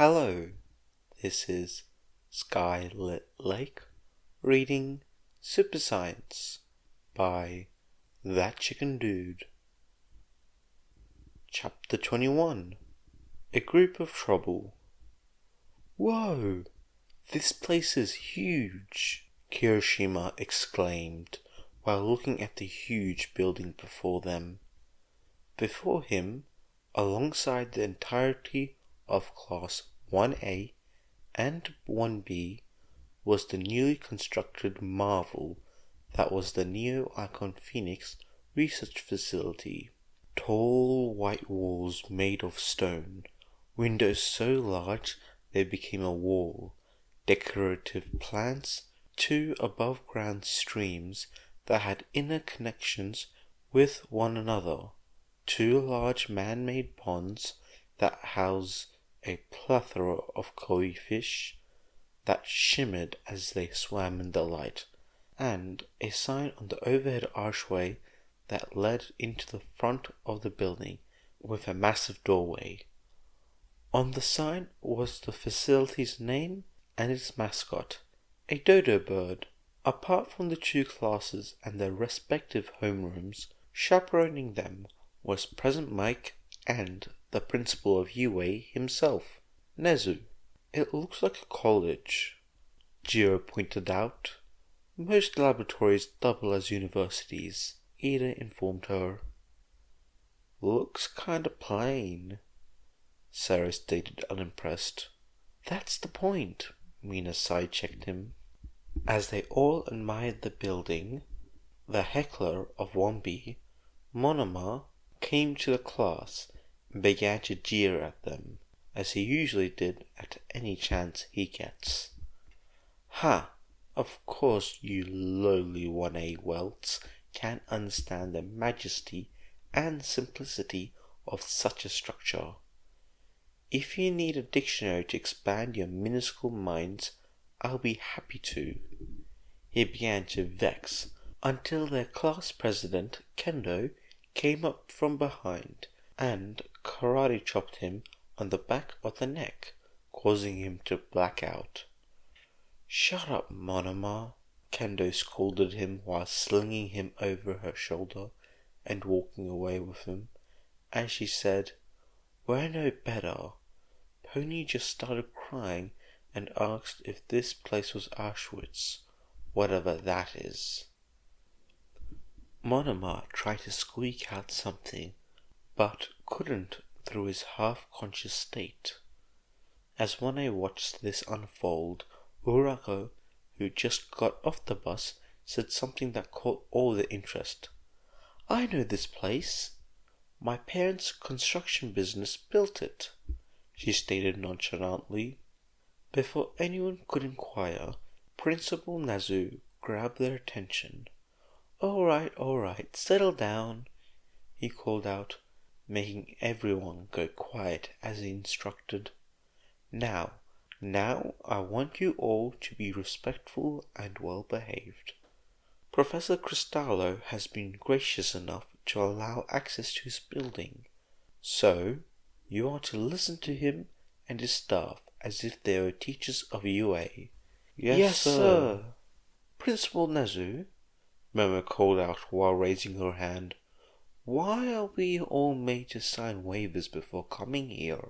Hello, this is Skylit Lake reading Super Science by That Chicken Dude. Chapter 21. A Group of Trouble. Whoa, this place is huge, Kirishima exclaimed while looking at the huge building before them. Before him, alongside the entirety of Class 1A and 1B, was the newly constructed marvel that was the Neo-Icon Phoenix research facility. Tall white walls made of stone, windows so large they became a wall, decorative plants, two above-ground streams that had inner connections with one another, two large man-made ponds that house a plethora of koi fish that shimmered as they swam in the light, and a sign on the overhead archway that led into the front of the building with a massive doorway. On the sign was the facility's name and its mascot, a dodo bird. Apart from the two classes and their respective homerooms, chaperoning them was President Mike and the principal of UA himself, Nezu. It looks like a college, Jiro pointed out. Most laboratories double as universities, Ida informed her. Looks kinda plain, Sarah stated unimpressed. That's the point, Mina side-checked him. As they all admired the building, the heckler of 1B, Monoma, came to the class and began to jeer at them, as he usually did at any chance he gets. Ha! Of course you lowly 1A welts can't understand the majesty and simplicity of such a structure. If you need a dictionary to expand your minuscule minds, I'll be happy to. He began to vex until their class president, Kendo, came up from behind and karate chopped him on the back of the neck, causing him to black out. Shut up, Monoma, Kendo scolded him while slinging him over her shoulder and walking away with him, as she said, We're no better. Pony just started crying and asked if this place was Auschwitz, whatever that is. Monoma tried to squeak out something, but couldn't through his half-conscious state. As 1A watched this unfold, Urako, who just got off the bus, said something that caught all their interest. I know this place. My parents' construction business built it, she stated nonchalantly. Before anyone could inquire, Principal Nezu grabbed their attention. All right, settle down, he called out, making everyone go quiet as he instructed. Now, I want you all to be respectful and well-behaved. Professor Cristallo has been gracious enough to allow access to his building, so you are to listen to him and his staff as if they were teachers of UA. Yes, sir. Principal Nezu, Momo called out while raising her hand. Why are we all made to sign waivers before coming here?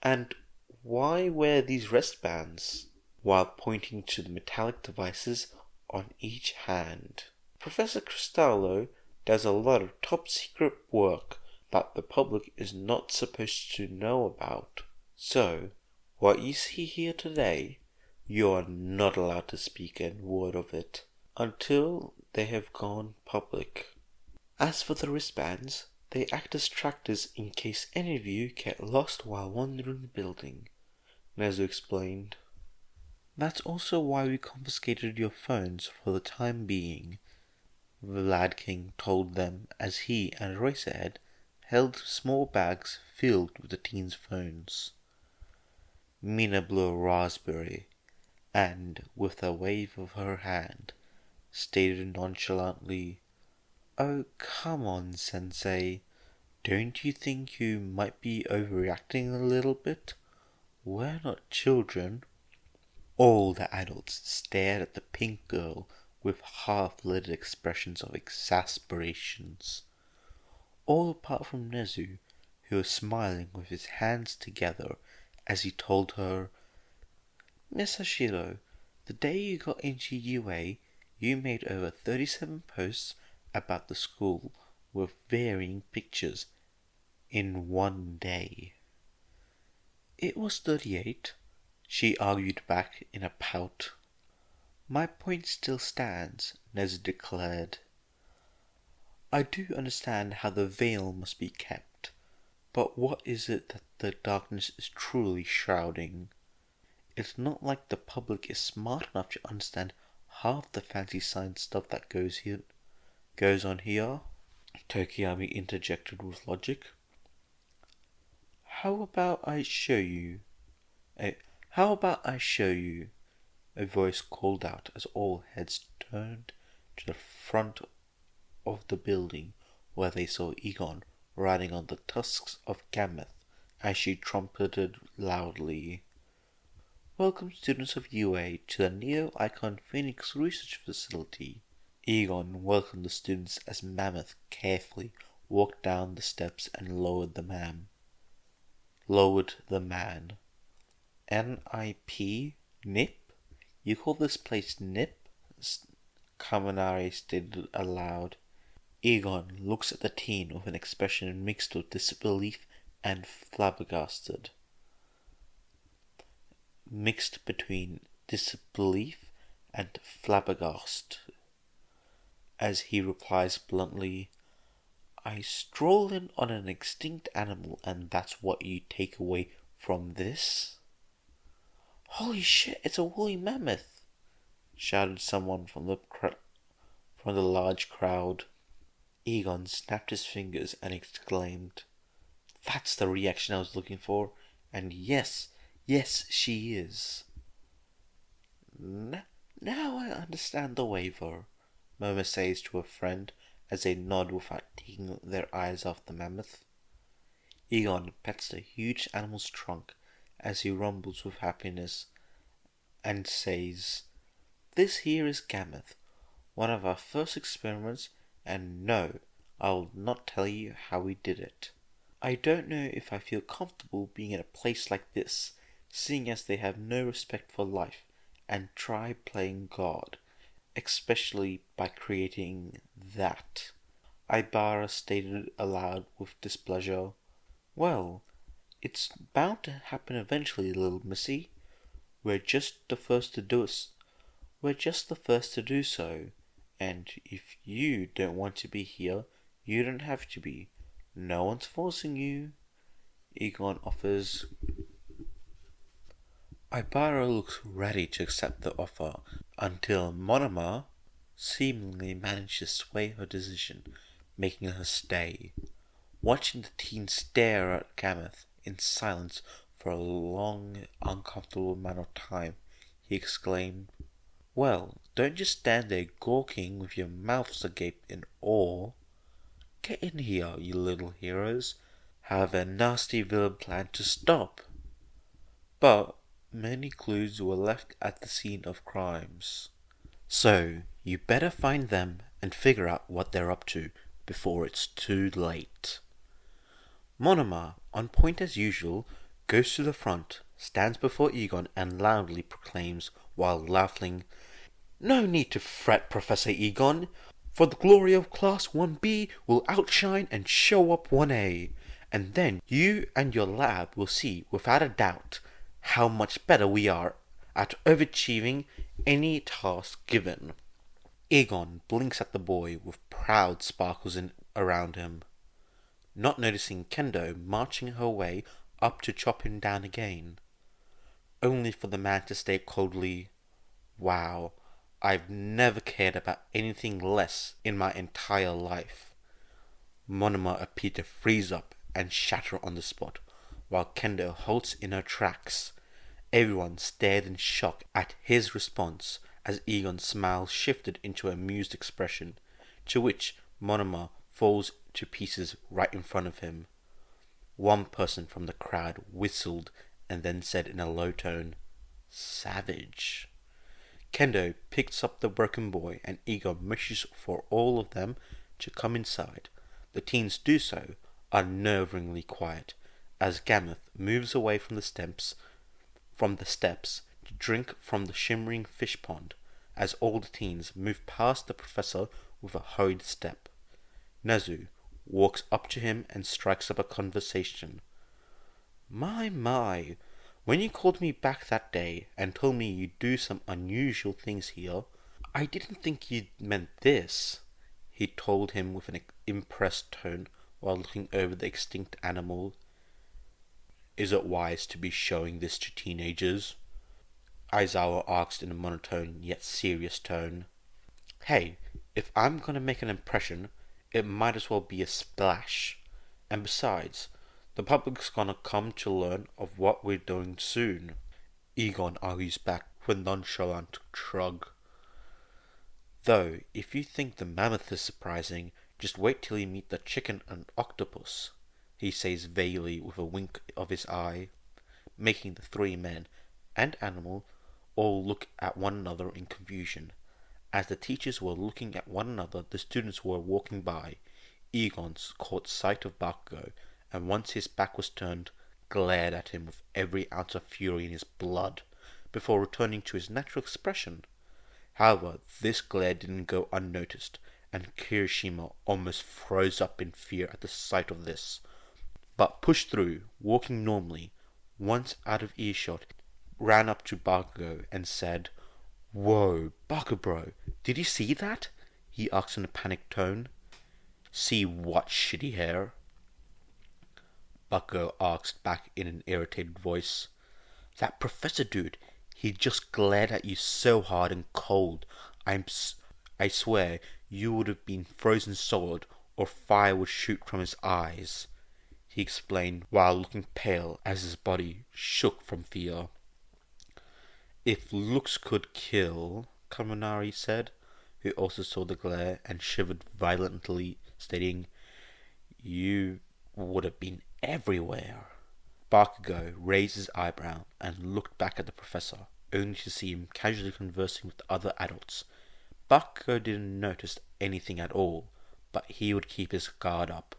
And why wear these wristbands? While pointing to the metallic devices on each hand. Professor Cristallo does a lot of top-secret work that the public is not supposed to know about. So, what you see here today, you are not allowed to speak a word of it until they have gone public. As for the wristbands, they act as trackers in case any of you get lost while wandering the building, Nezu explained. That's also why we confiscated your phones for the time being, Vlad King told them as he and Eraserhead held small bags filled with the teens' phones. Mina blew a raspberry, and, with a wave of her hand, stated nonchalantly, Oh, come on, Sensei. Don't you think you might be overreacting a little bit? We're not children. All the adults stared at the pink girl with half-lit expressions of exasperations. All apart from Nezu, who was smiling with his hands together as he told her, "Miss Hashiro, the day you got into UA, you made over 37 posts about the school with varying pictures in one day." "It was 38, she argued back in a pout. "My point still stands," Nezu declared. "I do understand how the veil must be kept, but what is it that the darkness is truly shrouding? It's not like the public is smart enough to understand half the fancy science stuff that goes on here," Tokiyami interjected with logic. How about I show you? A voice called out as all heads turned to the front of the building, where they saw Egon riding on the tusks of Gameth as she trumpeted loudly. "Welcome, students of UA, to the Neo-Icon Phoenix Research Facility." Egon welcomed the students as Mammoth carefully walked down the steps and lowered the man. "NIP? Nip? You call this place Nip?" Kaminari stated aloud. Egon looks at the teen with an expression mixed with disbelief and flabbergasted. Mixed between disbelief and flabbergast, as he replies bluntly, "I stroll in on an extinct animal and that's what you take away from this?" "Holy shit, it's a woolly mammoth!" shouted someone from the large crowd. Egon snapped his fingers and exclaimed, "That's the reaction I was looking for, and yes, she is." "Now I understand the waiver," Momo says to a friend as they nod without taking their eyes off the mammoth. Egon pets the huge animal's trunk as he rumbles with happiness and says, "This here is Gameth, one of our first experiments, and no, I will not tell you how we did it. I don't know if I feel comfortable being in a place like this, seeing as they have no respect for life and try playing God, especially by creating that." Ibara stated aloud with displeasure. "Well, it's bound to happen eventually, little missy. We're just the first to do so, and if you don't want to be here, you don't have to be. No one's forcing you," Egon offers. Ibara looks ready to accept the offer until Monoma seemingly managed to sway her decision, making her stay. Watching the teen stare at Gameth in silence for a long, uncomfortable amount of time, he exclaimed, "Well, don't just stand there gawking with your mouths agape in awe. Get in here, you little heroes. Have a nasty villain plan to stop." But many clues were left at the scene of crimes. So, you better find them and figure out what they're up to before it's too late. Monoma, on point as usual, goes to the front, stands before Egon and loudly proclaims, while laughing, "No need to fret, Professor Egon, for the glory of Class 1B will outshine and show up 1A, and then you and your lab will see without a doubt how much better we are at overachieving any task given." Egon blinks at the boy with proud sparkles around him, not noticing Kendo marching her way up to chop him down again, only for the man to state coldly, "Wow, I've never cared about anything less in my entire life." Monoma appeared to freeze up and shatter on the spot, while Kendo halts in her tracks. Everyone stared in shock at his response as Egon's smile shifted into an amused expression, to which Monoma falls to pieces right in front of him. One person from the crowd whistled and then said in a low tone, "Savage." Kendo picks up the broken boy and Egon wishes for all of them to come inside. The teens do so, unnervingly quiet, as Gammoth moves away from the steps to drink from the shimmering fish pond, as all the teens move past the professor with a hurried step. Nezu walks up to him and strikes up a conversation. My, when you called me back that day and told me you do some unusual things here, I didn't think you meant this, he told him with an impressed tone while looking over the extinct animal. Is it wise to be showing this to teenagers? Aizawa asked in a monotone yet serious tone. Hey, if I'm gonna make an impression, it might as well be a splash. And besides, the public's gonna come to learn of what we're doing soon. Egon argues back with a nonchalant shrug. Though, if you think the mammoth is surprising, just wait till you meet the chicken and octopus, he says vaguely with a wink of his eye, making the three men and animal all look at one another in confusion. As the teachers were looking at one another, the students were walking by. Egon caught sight of Bakugo, and once his back was turned, glared at him with every ounce of fury in his blood, before returning to his natural expression. However, this glare didn't go unnoticed, and Kirishima almost froze up in fear at the sight of this, but pushed through, walking normally. Once out of earshot, ran up to Bakugo and said, "Whoa, Bakubro, did you see that?" he asked in a panicked tone. "See what, shitty hair?" Bakugo asked back in an irritated voice. "That professor dude, he just glared at you so hard and cold, I swear you would have been frozen solid or fire would shoot from his eyes," he explained while looking pale as his body shook from fear. "If looks could kill," Kaminari said, who also saw the glare and shivered violently, stating, "You would have been everywhere." Bakugo raised his eyebrow and looked back at the professor, only to see him casually conversing with the other adults. Bakugo didn't notice anything at all, but he would keep his guard up,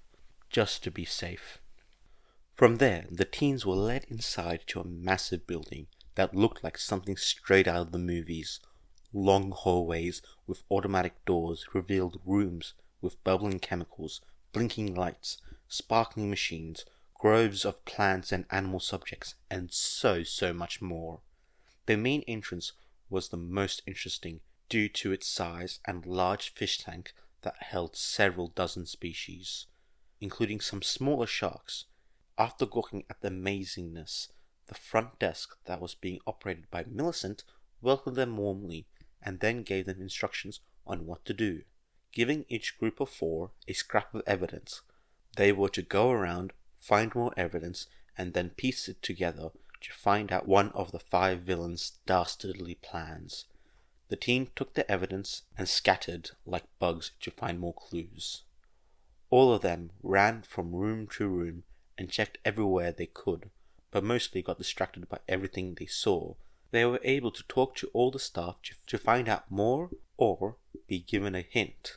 just to be safe. From there, the teens were led inside to a massive building that looked like something straight out of the movies. Long hallways with automatic doors revealed rooms with bubbling chemicals, blinking lights, sparkling machines, groves of plants and animal subjects, and so much more. The main entrance was the most interesting due to its size and large fish tank that held several dozen species, including some smaller sharks. After gawking at the amazingness, the front desk that was being operated by Millicent welcomed them warmly and then gave them instructions on what to do. Giving each group of 4 a scrap of evidence, they were to go around, find more evidence, and then piece it together to find out one of the 5 villains' dastardly plans. The team took the evidence and scattered like bugs to find more clues. All of them ran from room to room and checked everywhere they could, but mostly got distracted by everything they saw. They were able to talk to all the staff to find out more or be given a hint.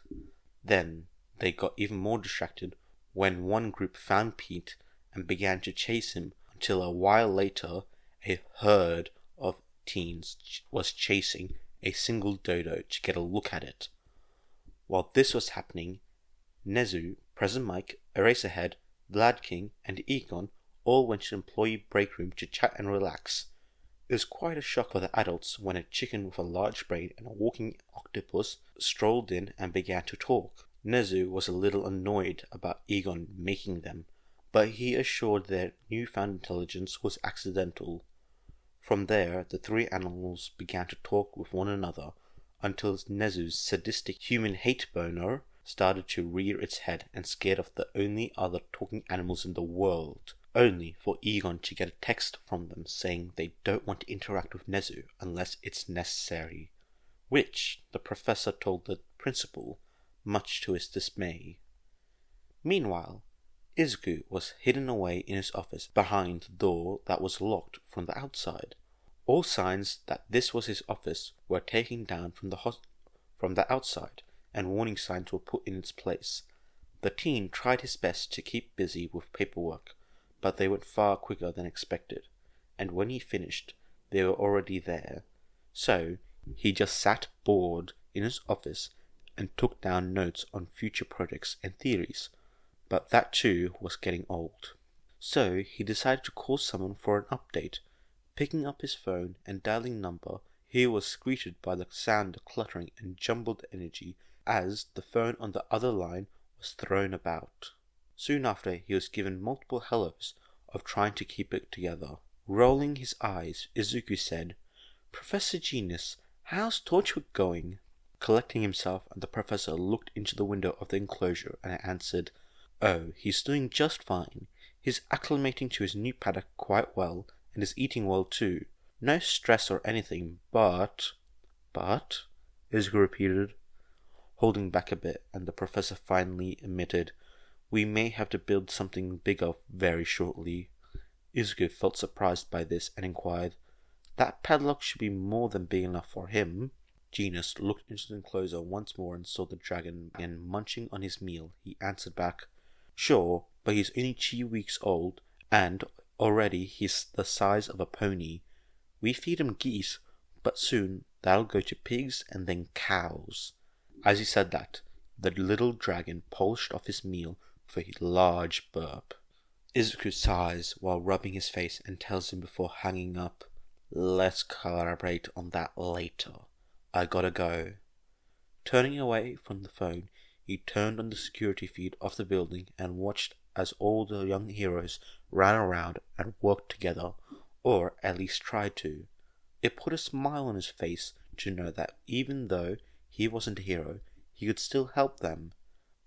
Then they got even more distracted when one group found Pete and began to chase him until a while later a herd of teens was chasing a single dodo to get a look at it. While this was happening, Nezu, Present Mike, Eraserhead, Vlad King, and Egon all went to the employee break room to chat and relax. It was quite a shock for the adults when a chicken with a large brain and a walking octopus strolled in and began to talk. Nezu was a little annoyed about Egon making them, but he assured their newfound intelligence was accidental. From there, the 3 animals began to talk with one another until Nezu's sadistic human hate boner started to rear its head and scared off the only other talking animals in the world, only for Egon to get a text from them saying they don't want to interact with Nezu unless it's necessary, which the professor told the principal, much to his dismay. Meanwhile, Izuku was hidden away in his office behind the door that was locked from the outside. All signs that this was his office were taken down from the outside, and warning signs were put in its place. The teen tried his best to keep busy with paperwork, but they went far quicker than expected, and when he finished, they were already there. So, he just sat bored in his office and took down notes on future projects and theories, but that too was getting old. So, he decided to call someone for an update. Picking up his phone and dialing number, he was greeted by the sound of cluttering and jumbled energy as the phone on the other line was thrown about. Soon after, he was given multiple hellos of trying to keep it together. Rolling his eyes, Izuku said, "Professor Genius, how's Torchwood going?" Collecting himself, the professor looked into the window of the enclosure and answered, "Oh, he's doing just fine. He's acclimating to his new paddock quite well, and is eating well too. No stress or anything, but... Izuku repeated, holding back a bit, and the professor finally admitted, "We may have to build something bigger very shortly." Izuku felt surprised by this and inquired, "That padlock should be more than big enough for him." Genius looked into the enclosure once more and saw the dragon and munching on his meal. He answered back, "Sure, but he's only 2 weeks old, and already he's the size of a pony. We feed him geese, but soon that'll go to pigs and then cows." As he said that, the little dragon polished off his meal with a large burp. Izuku sighs while rubbing his face and tells him before hanging up, "Let's collaborate on that later. I gotta go." Turning away from the phone, he turned on the security feed of the building and watched as all the young heroes ran around and worked together, or at least tried to. It put a smile on his face to know that even though he wasn't a hero, he could still help them.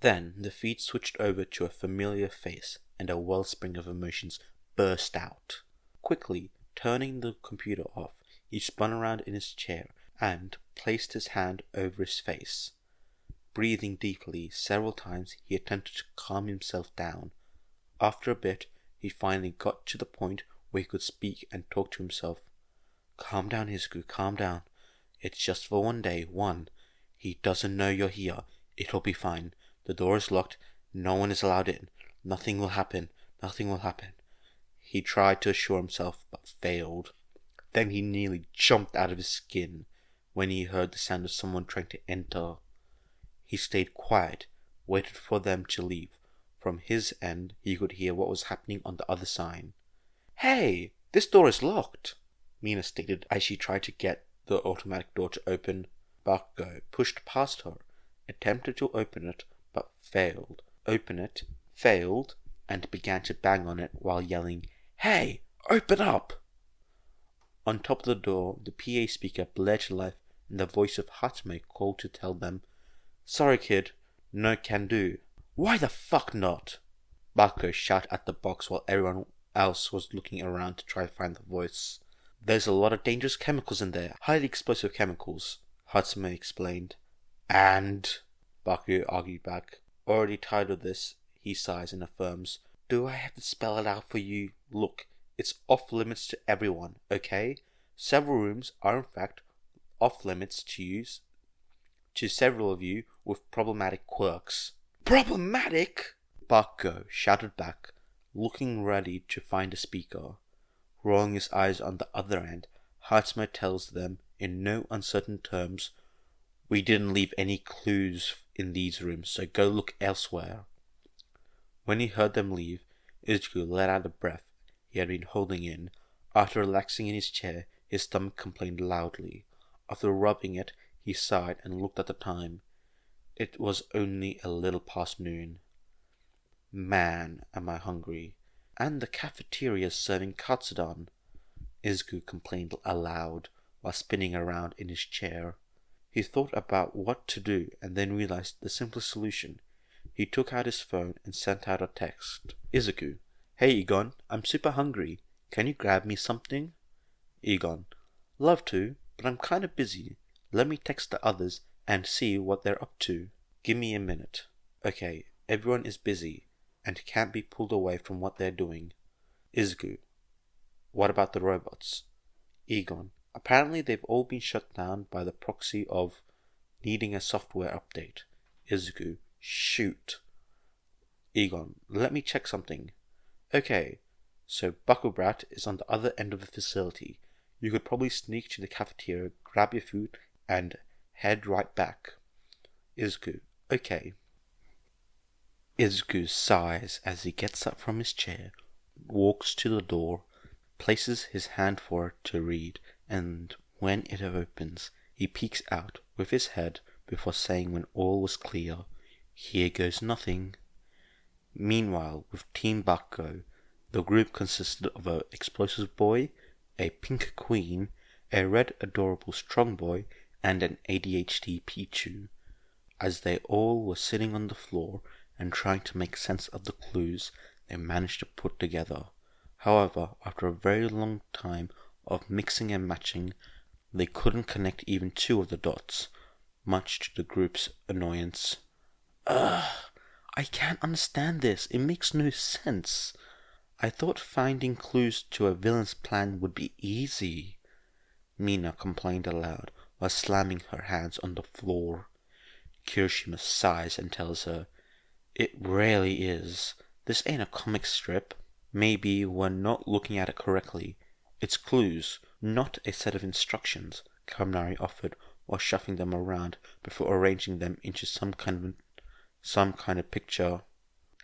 Then the feed switched over to a familiar face, and a wellspring of emotions burst out. Quickly turning the computer off, he spun around in his chair and placed his hand over his face. Breathing deeply several times, he attempted to calm himself down. After a bit, he finally got to the point where he could speak and talk to himself. "Calm down, Izuku, calm down. It's just for one day, one. He doesn't know you're here. It'll be fine. The door is locked. No one is allowed in. Nothing will happen. Nothing will happen." He tried to assure himself, but failed. Then he nearly jumped out of his skin when he heard the sound of someone trying to enter. He stayed quiet, waited for them to leave. From his end, he could hear what was happening on the other side. "Hey, this door is locked," Mina stated as she tried to get the automatic door to open. Bakugo pushed past her, attempted to open it, but failed. Open it, failed, and began to bang on it while yelling, "Hey, open up!" On top of the door, the PA speaker blared to life, and the voice of Hatsume called to tell them, "Sorry kid, no can do." "Why the fuck not?" Bakugo shouted at the box while everyone else was looking around to try to find the voice. "There's a lot of dangerous chemicals in there, highly explosive chemicals," Hatsume explained. "And?" Bakugo argued back. Already tired of this, he sighs and affirms, "Do I have to spell it out for you? Look, it's off limits to everyone, okay? Several rooms are in fact off limits to several of you with problematic quirks." "Problematic?" Bakugo shouted back, looking ready to find a speaker. Rolling his eyes on the other end, Hatsume tells them in no uncertain terms, "We didn't leave any clues in these rooms, so go look elsewhere." When he heard them leave, Izuku let out a breath he had been holding in. After relaxing in his chair, his stomach complained loudly. After rubbing it, he sighed and looked at the time. It was only a little past noon. "Man, am I hungry. And the cafeteria's serving katsudon," Izuku complained aloud while spinning around in his chair. He thought about what to do and then realized the simplest solution. He took out his phone and sent out a text. "Izuku, hey Egon, I'm super hungry. Can you grab me something?" Egon, "Love to, but I'm kinda busy. Let me text the others and see what they're up to. Give me a minute." Okay, everyone is busy, and can't be pulled away from what they're doing. Izuku, what about the robots? Egon, apparently they've all been shut down by the proxy of needing a software update. Izuku, shoot. Egon, let me check something. Okay, so Bakubrat is on the other end of the facility. You could probably sneak to the cafeteria, grab your food, and head right back. Izuku, okay. Izuku sighs as he gets up from his chair, walks to the door, places his hand for it to read, and when it opens, he peeks out with his head before saying when all was clear, "Here goes nothing." Meanwhile, with Team Bakugo, the group consisted of an explosive boy, a pink queen, a red adorable strong boy, and an ADHD Pichu. As they all were sitting on the floor and trying to make sense of the clues they managed to put together. However, after a very long time of mixing and matching, they couldn't connect even two of the dots, much to the group's annoyance. Ugh, I can't understand this. It makes no sense. I thought finding clues to a villain's plan would be easy. Mina complained aloud while slamming her hands on the floor. Kirishima sighs and tells her, "It really is. This ain't a comic strip. Maybe we're not looking at it correctly. It's clues, not a set of instructions," Kaminari offered while shuffling them around before arranging them into some kind of picture.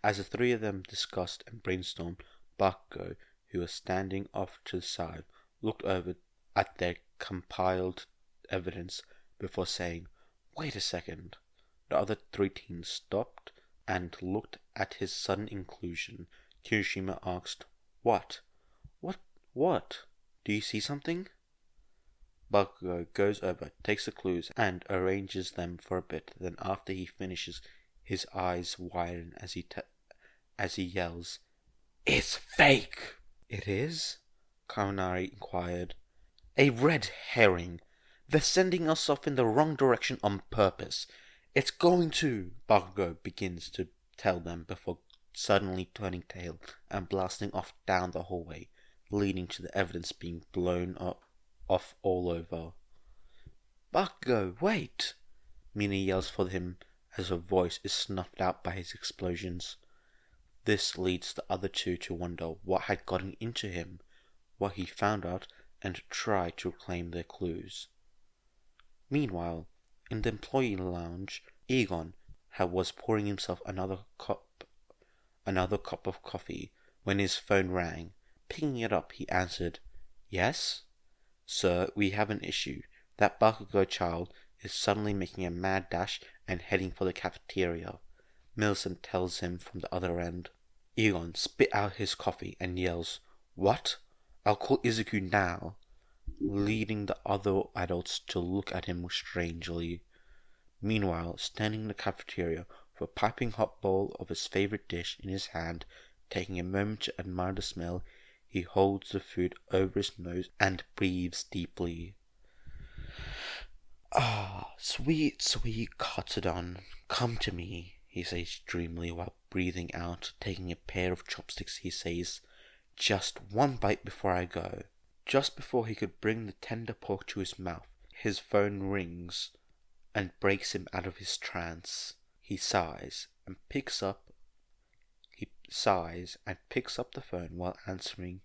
As the three of them discussed and brainstormed, Bakugo, who was standing off to the side, looked over at their compiled evidence before saying, "Wait a second." The other three teens stopped and looked at his sudden inclusion. Kirishima asked, What? What? Do you see something?" Bakugo goes over, takes the clues, and arranges them for a bit. Then after he finishes, his eyes widen as he yells, "It's fake!" "It is?" Kaminari inquired. "A red herring. They're sending us off in the wrong direction on purpose. It's going to..." Bakugo begins to tell them before suddenly turning tail and blasting off down the hallway, leading to the evidence being blown off all over. "Bakugo, wait!" Mina yells for him as her voice is snuffed out by his explosions. This leads the other two to wonder what had gotten into him, what he found out, and try to reclaim their clues. Meanwhile, in the employee lounge, Egon was pouring himself another cup of coffee when his phone rang. Picking it up, he answered, "Yes? Sir, we have an issue. That Bakugo child is suddenly making a mad dash and heading for the cafeteria." Millicent tells him from the other end. Egon spit out his coffee and yells, "What? I'll call Izuku now," leading the other adults to look at him strangely. Meanwhile, standing in the cafeteria with a piping hot bowl of his favorite dish in his hand, taking a moment to admire the smell, he holds the food over his nose and breathes deeply. "Ah, sweet, sweet Katsudon, come to me," he says dreamily while breathing out. Taking a pair of chopsticks, he says, "Just one bite before I go." Just before he could bring the tender pork to his mouth, his phone rings and breaks him out of his trance. He sighs and picks up the phone while answering.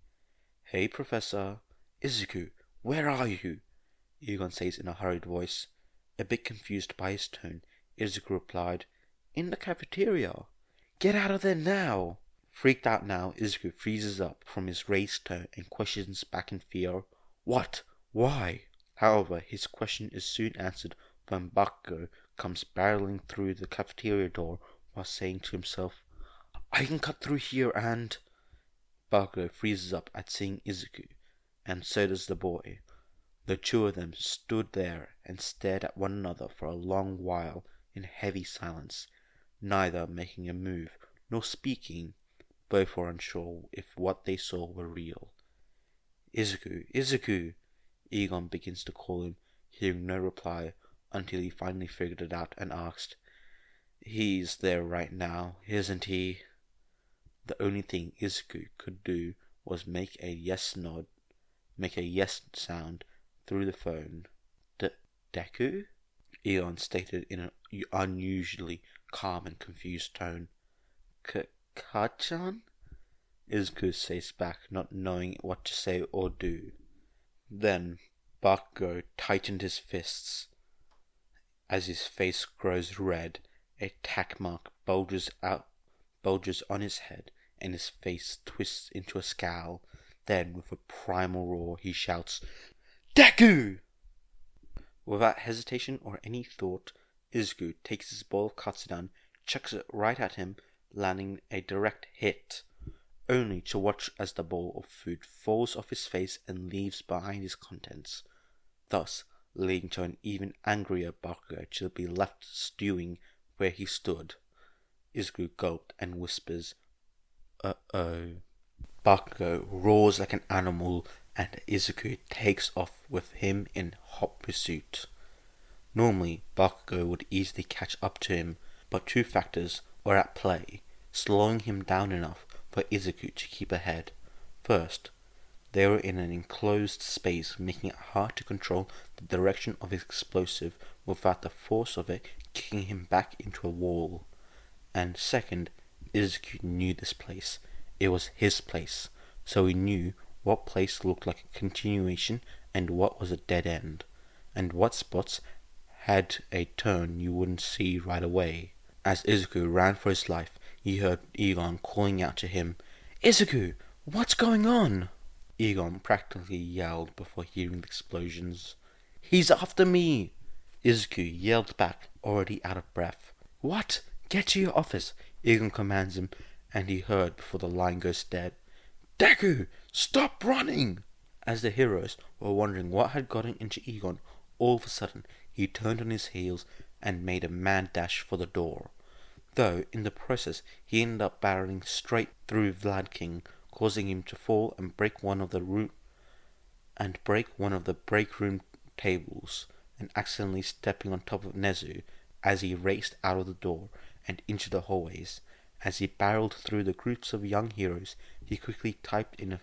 "Hey, Professor." "Izuku, where are you?" Egon says in a hurried voice. A bit confused by his tone, Izuku replied, "In the cafeteria." "Get out of there now!" Freaked out now, Izuku freezes up from his raised tone and questions back in fear, "What? Why?" However, his question is soon answered when Bakugo comes barreling through the cafeteria door while saying to himself, "I can cut through here and..." Bakugo freezes up at seeing Izuku, and so does the boy. The two of them stood there and stared at one another for a long while in heavy silence, neither making a move nor speaking. Both were unsure if what they saw were real. "Izuku, Izuku!" Egon begins to call him, hearing no reply, until he finally figured it out and asked, "He's there right now, isn't he?" The only thing Izuku could do was make a yes sound through the phone. Deku? Eon stated in an unusually calm and confused tone. Kachan? Izuku says back, not knowing what to say or do. Then Bakugo tightened his fists. As his face grows red, a tack mark bulges on his head, and his face twists into a scowl. Then, with a primal roar, he shouts, Deku! Without hesitation or any thought, Izuku takes his bowl of katsudan, chucks it right at him, landing a direct hit, only to watch as the bowl of food falls off his face and leaves behind his contents, thus leading to an even angrier Bakugo to be left stewing where he stood. Izuku gulped and whispers, Uh-oh. Bakugo roars like an animal, and Izuku takes off with him in hot pursuit. Normally, Bakugo would easily catch up to him, but two factors were at play, slowing him down enough for Izuku to keep ahead. First, they were in an enclosed space, making it hard to control the direction of his explosive without the force of it kicking him back into a wall. And second, Izuku knew this place. It was his place, so he knew what place looked like a continuation and what was a dead end, and what spots had a turn you wouldn't see right away. As Izuku ran for his life, he heard Egon calling out to him, Izuku, what's going on? Egon practically yelled before hearing the explosions. He's after me! Izuku yelled back, already out of breath. What? Get to your office! Egon commands him, and he heard before the line goes dead. Deku! Stop running! As the heroes were wondering what had gotten into Egon, all of a sudden he turned on his heels and made a mad dash for the door. Though, in the process, he ended up barreling straight through Vlad King, causing him to fall and break one of the break room tables, and accidentally stepping on top of Nezu as he raced out of the door and into the hallways. As he barreled through the groups of young heroes, he quickly typed in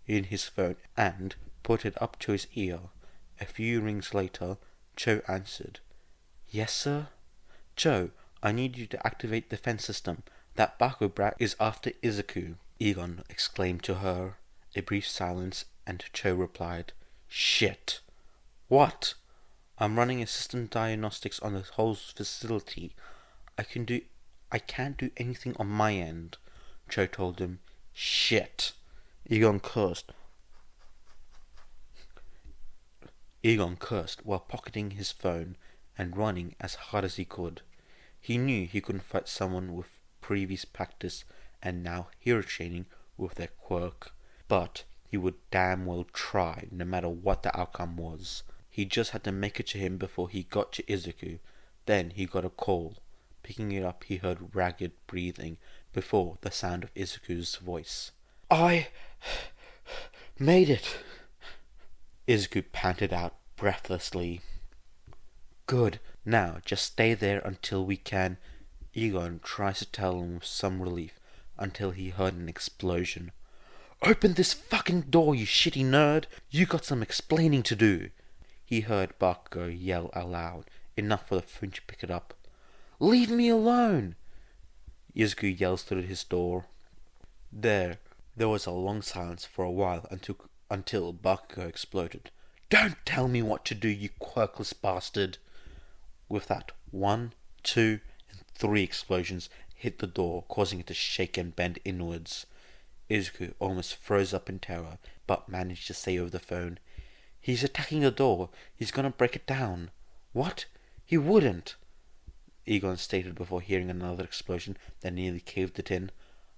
his phone and put it up to his ear. A few rings later, Cho answered. Yes, sir? Cho, I need you to activate the fence system. That Baku brat is after Izuku, Egon exclaimed to her. A brief silence, and Cho replied, Shit. What? I'm running a system diagnostics on the whole facility. I can't do anything on my end, Cho told him. Shit. Egon cursed while pocketing his phone and running as hard as he could. He knew he couldn't fight someone with previous practice and now hero training with their quirk, but he would damn well try no matter what the outcome was. He just had to make it to him before he got to Izuku. Then he got a call. Picking it up, he heard ragged breathing before the sound of Izuku's voice. I made it, Izuku panted out breathlessly. Good, now just stay there until we can. Egon tries to tell him with some relief until he heard an explosion. Open this fucking door, you shitty nerd! You got some explaining to do! He heard Bakugo yell aloud, enough for the phone to pick it up. Leave me alone! Izuku yells through his door. There was a long silence for a while until Bakugo exploded. Don't tell me what to do, you quirkless bastard! With that, 1, 2, and 3 explosions hit the door, causing it to shake and bend inwards. Izuku almost froze up in terror, but managed to say over the phone, He's attacking the door. He's gonna break it down. What? He wouldn't! Egon stated before hearing another explosion that nearly caved it in.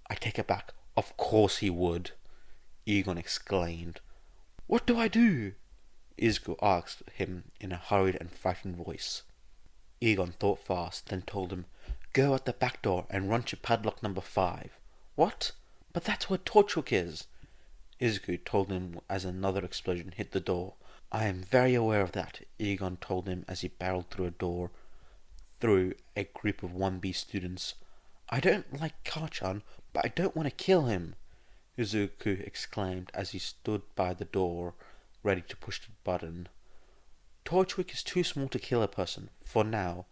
I take it back. Of course he would! Egon exclaimed. What do I do? Izuku asked him in a hurried and frightened voice. Egon thought fast, then told him, Go out the back door and run to padlock number 5. What? But that's where Torchwick is! Izuku told him as another explosion hit the door. I am very aware of that, Egon told him as he barreled through a door through a group of 1B students. I don't like Kachan, but I don't want to kill him, Izuku exclaimed as he stood by the door, ready to push the button. Torchwick is too small to kill a person, for now.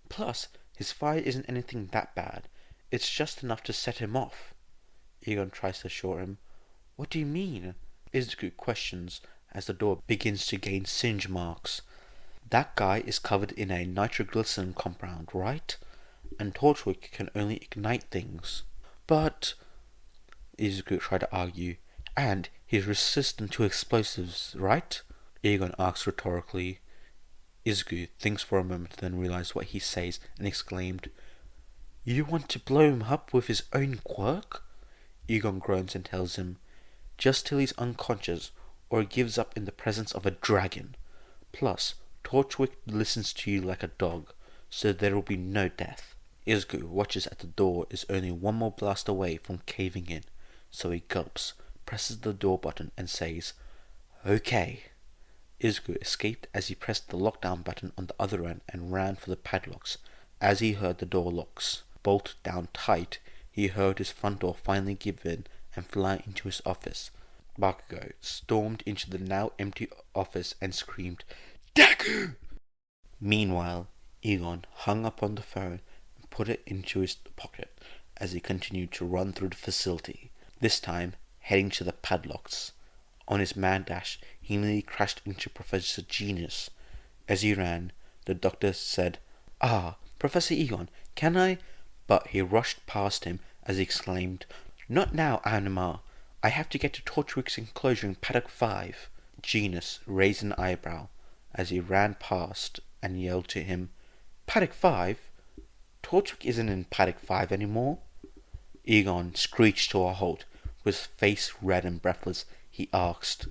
Plus, his fire isn't anything that bad. It's just enough to set him off. Egon tries to assure him. What do you mean? Izuku questions as the door begins to gain singe marks. That guy is covered in a nitroglycerin compound, right? And Torchwick can only ignite things. But, Izuku tried to argue, and he's resistant to explosives, right? Egon asks rhetorically. Izuku thinks for a moment, then realizes what he says and exclaimed, You want to blow him up with his own quirk? Egon groans and tells him, Just till he's unconscious, or he gives up in the presence of a dragon. Plus, Torchwick listens to you like a dog, so there will be no death. Izuku watches at the door is only one more blast away from caving in, so he gulps, presses the door button and says, Okay. Izuku escaped as he pressed the lockdown button on the other end and ran for the padlocks. As he heard the door locks bolt down tight, he heard his front door finally give in and fly into his office. Bakugo stormed into the now empty office and screamed, Deku! Meanwhile, Egon hung up on the phone and put it into his pocket as he continued to run through the facility, this time heading to the padlocks. On his mad dash, he nearly crashed into Professor Genius. As he ran, the doctor said, Professor Egon, can I? But he rushed past him as he exclaimed, Not now, Anima. I have to get to Torchwick's enclosure in Paddock 5. Genius raised an eyebrow as he ran past and yelled to him, Paddock 5? Torchwick isn't in Paddock 5 anymore. Egon screeched to a halt. With his face red and breathless, he asked,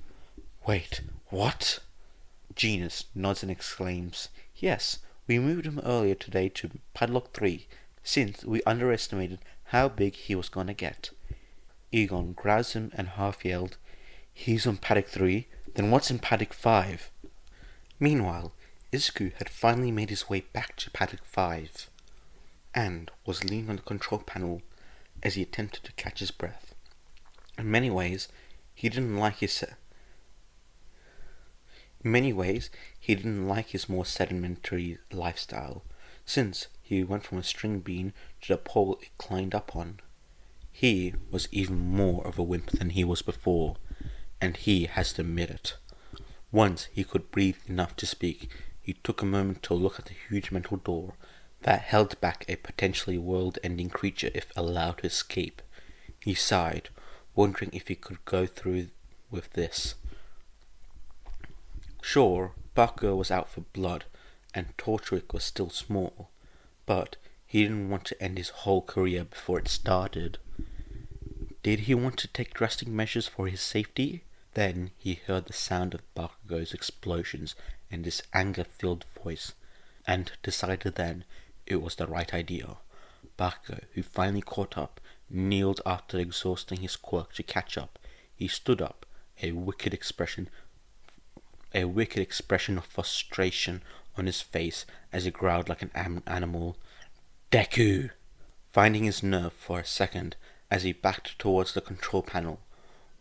Wait, what? Genius nods and exclaims, Yes, we moved him earlier today to Padlock 3, since we underestimated how big he was gonna get. Egon grabs him and half yelled, He's on Paddock 3, then what's in Paddock 5? Meanwhile, Izuku had finally made his way back to Paddock 5, and was leaning on the control panel as he attempted to catch his breath. In many ways, he didn't like his more sedimentary lifestyle, since he went from a string bean to the pole it climbed up on. He was even more of a wimp than he was before, and he has to admit it. Once he could breathe enough to speak, he took a moment to look at the huge metal door that held back a potentially world-ending creature if allowed to escape. He sighed, wondering if he could go through with this. Sure, Bakugo was out for blood, and Torchwick was still small, but he didn't want to end his whole career before it started. Did he want to take drastic measures for his safety? Then he heard the sound of Bakugo's explosions and his anger-filled voice, and decided then it was the right idea. Bakugo, who finally caught up, kneeled after exhausting his quirk to catch up. He stood up, a wicked expression of frustration on his face as he growled like an animal. Deku! Finding his nerve for a second as he backed towards the control panel.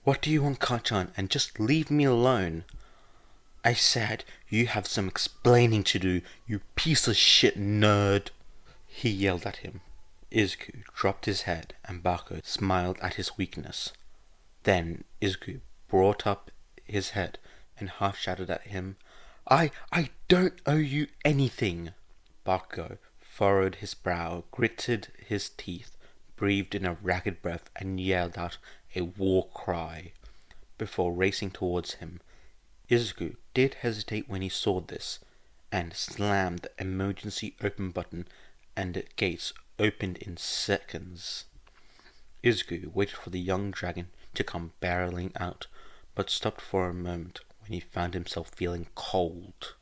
What do you want, Kachan, and just leave me alone? I said you have some explaining to do, you piece of shit nerd! He yelled at him. Izuku dropped his head and Bakugo smiled at his weakness. Then Izuku brought up his head and half shouted at him, I don't owe you anything! Bakugo furrowed his brow, gritted his teeth, breathed in a ragged breath and yelled out a war cry before racing towards him. Izuku did hesitate when he saw this, and slammed the emergency open button, and the gates opened in seconds. Izuku waited for the young dragon to come barreling out, but stopped for a moment when he found himself feeling cold.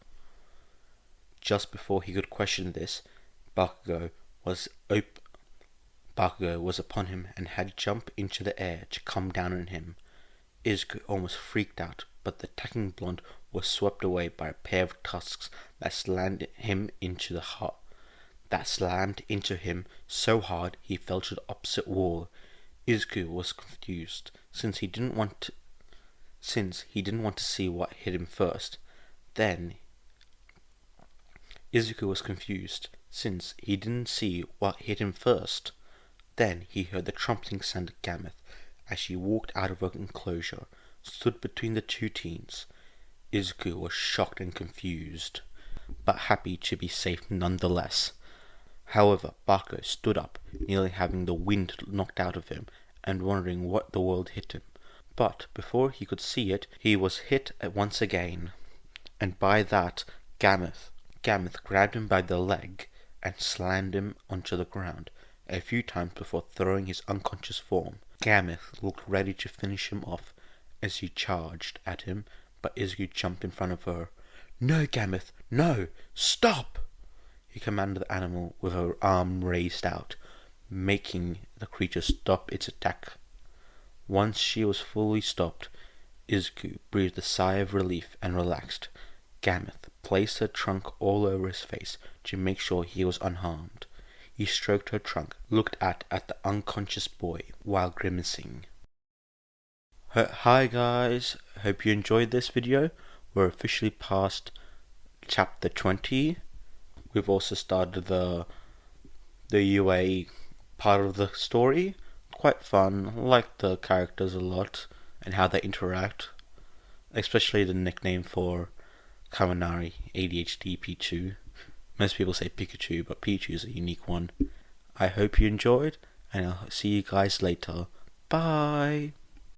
Just before he could question this, Bakugo was upon him and had jumped into the air to come down on him. Izuku almost freaked out, but the attacking blonde was swept away by a pair of tusks that slammed him into the heart. that slammed into him so hard he fell to the opposite wall. Izuku was confused, since he didn't want to see what hit him first. Then he heard the trumpeting sound of Gameth as she walked out of her enclosure, stood between the two teens. Izuku was shocked and confused, but happy to be safe nonetheless. However, Bako stood up, nearly having the wind knocked out of him, and wondering what the world hit him. But before he could see it, he was hit once again, and by that, Gameth grabbed him by the leg and slammed him onto the ground a few times before throwing his unconscious form. Gameth looked ready to finish him off as he charged at him, but Izuku jumped in front of her. "No, Gameth, no! Stop!" he commanded the animal with her arm raised out, making the creature stop its attack. Once she was fully stopped, Izuku breathed a sigh of relief and relaxed. Gameth placed her trunk all over his face to make sure he was unharmed. He stroked her trunk, looked at the unconscious boy while grimacing. Hi guys, hope you enjoyed this video. We're officially past chapter 20. We've also started the UA part of the story. Quite fun. I like the characters a lot and how they interact. Especially the nickname for Kaminari, ADHD Pichu. Most people say Pikachu, but Pichu is a unique one. I hope you enjoyed, and I'll see you guys later. Bye!